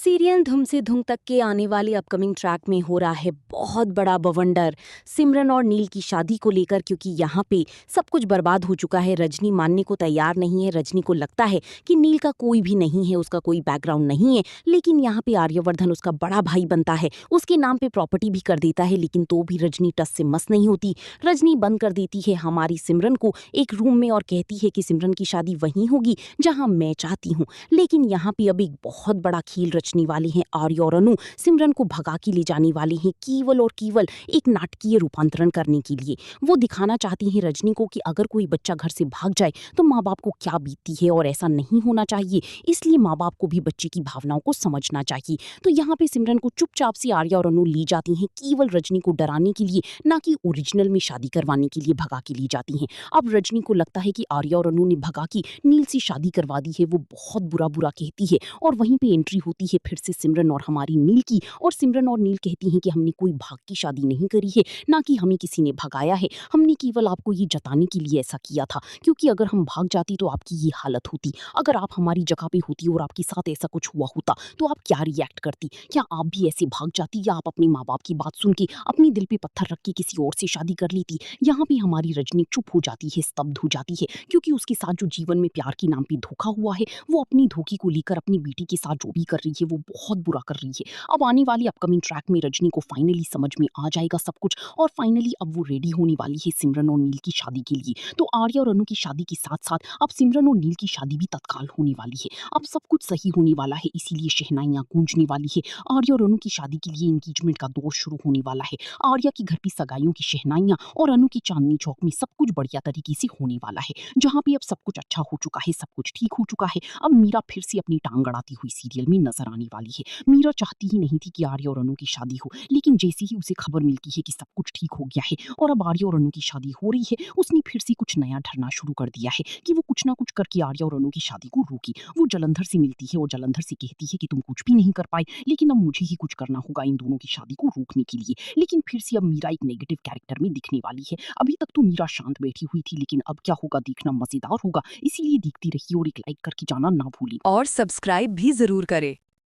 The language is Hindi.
सीरियल धूम से धूम तक के आने वाले अपकमिंग ट्रैक में हो रहा है बहुत बड़ा बवंडर सिमरन और नील की शादी को लेकर, क्योंकि यहाँ पे सब कुछ बर्बाद हो चुका है। रजनी मानने को तैयार नहीं है। रजनी को लगता है कि नील का कोई भी नहीं है, उसका कोई बैकग्राउंड नहीं है, लेकिन यहाँ पे आर्यवर्धन उसका बड़ा भाई बनता है, उसके नाम पे प्रॉपर्टी भी कर देता है। लेकिन तो भी रजनी टस से मस नहीं होती। रजनी बंद कर देती है हमारी सिमरन को एक रूम में और कहती है कि सिमरन की शादी वहीं होगी जहाँ मैं चाहती हूँ। लेकिन यहाँ पे अब एक बहुत बड़ा खेल रचने वाले हैं आर्य और अनु। सिमरन को भगा के ले जाने वाले हैं केवल और केवल एक नाटकीय रूपांतरण करने के लिए। वो दिखाना चाहती हैं रजनी को कि अगर कोई बच्चा घर से भाग जाए तो माँ बाप को क्या बीतती है, और ऐसा नहीं होना चाहिए। इसलिए माँ बाप को भी बच्चे की भावनाओं को समझना चाहिए। तो यहाँ पे सिमरन को चुपचाप से आर्या और अनु ली जाती हैं केवल रजनी को डराने के लिए, ना कि ओरिजिनल में शादी करवाने के लिए भगा के ली जाती हैं। अब रजनी को लगता है कि आर्या और अनु ने भगा के नील से शादी करवा दी है। वो बहुत बुरा बुरा कहती है और वहीं पे एंट्री होती है फिर से सिमरन और हमारी नील की। और सिमरन और नील कहती हैं कि हमने कोई भाग की शादी नहीं करी है, ना कि हमें किसी ने भगाया है। हमने केवल आपको ये जताने के लिए ऐसा किया था, क्योंकि अगर हम भाग जाती तो आपकी ये हालत होती। अगर आप हमारी जगह पे होती और आपके साथ ऐसा कुछ हुआ होता तो आप क्या रिएक्ट करती? क्या आप भी ऐसे भाग जाती, या आप अपने माँ बाप की बात सुन के अपने दिल पे पत्थर रख के किसी और से शादी कर लेती? यहाँ पे हमारी रजनी चुप हो जाती है, स्तब्ध हो जाती है, क्योंकि उसके साथ जो जीवन में प्यार के नाम पे धोखा हुआ है, वो अपनी धोखे को लेकर अपनी बेटी के साथ जो भी कर रही है वो बहुत बुरा कर रही है। अब आने वाली अपकमिंग ट्रैक में रजनी को फाइनली समझ में आ जाएगा सब कुछ, और फाइनली अब वो रेडी होने वाली है सिमरन और नील की शादी के लिए। तो आर्या और अनु की शादी के साथ साथ अब सिमरन और नील की शादी भी तत्काल होने वाली है। अब सब कुछ सही होने वाला है, इसीलिए शहनाइयां गूंजने वाली है। आर्या और अनु की शादी के लिए एंगेजमेंट का दौर शुरू होने वाला है। आर्या की घर की सगाइयों की शहनाइयां और अनु की चांदनी चौक में सब कुछ बढ़िया तरीके से होने वाला है। जहाँ पे अब सब कुछ अच्छा हो चुका है, सब कुछ ठीक हो चुका है। अब मीरा फिर से अपनी टांग अड़ाती हुई सीरियल में नजर आने वाली है। मीरा चाहती ही नहीं थी कि आर्या और अनु की शादी हो, लेकिन जैसे ही उसे खबर मिलती है कि सब कुछ ठीक हो गया है और अब आर्या और अनु की शादी हो रही है, उसने फिर से कुछ नया ढरना शुरू कर दिया है कि वो कुछ ना कुछ करके आर्या और अनु की शादी को रोकी। वो जलंधर से मिलती है और जलंधर से कहती है कि तुम कुछ भी नहीं कर पाए, लेकिन अब मुझे ही कुछ करना होगा इन दोनों की शादी को रोकने के लिए। लेकिन फिर से अब मीरा एक नेगेटिव कैरेक्टर में दिखने वाली है। अभी तक तो मीरा शांत बैठी हुई थी, लेकिन अब क्या होगा देखना मजेदार होगा। इसीलिए देखती रहिए और एक लाइक करके जाना ना भूलें। और सब्सक्राइब भी जरूर करें।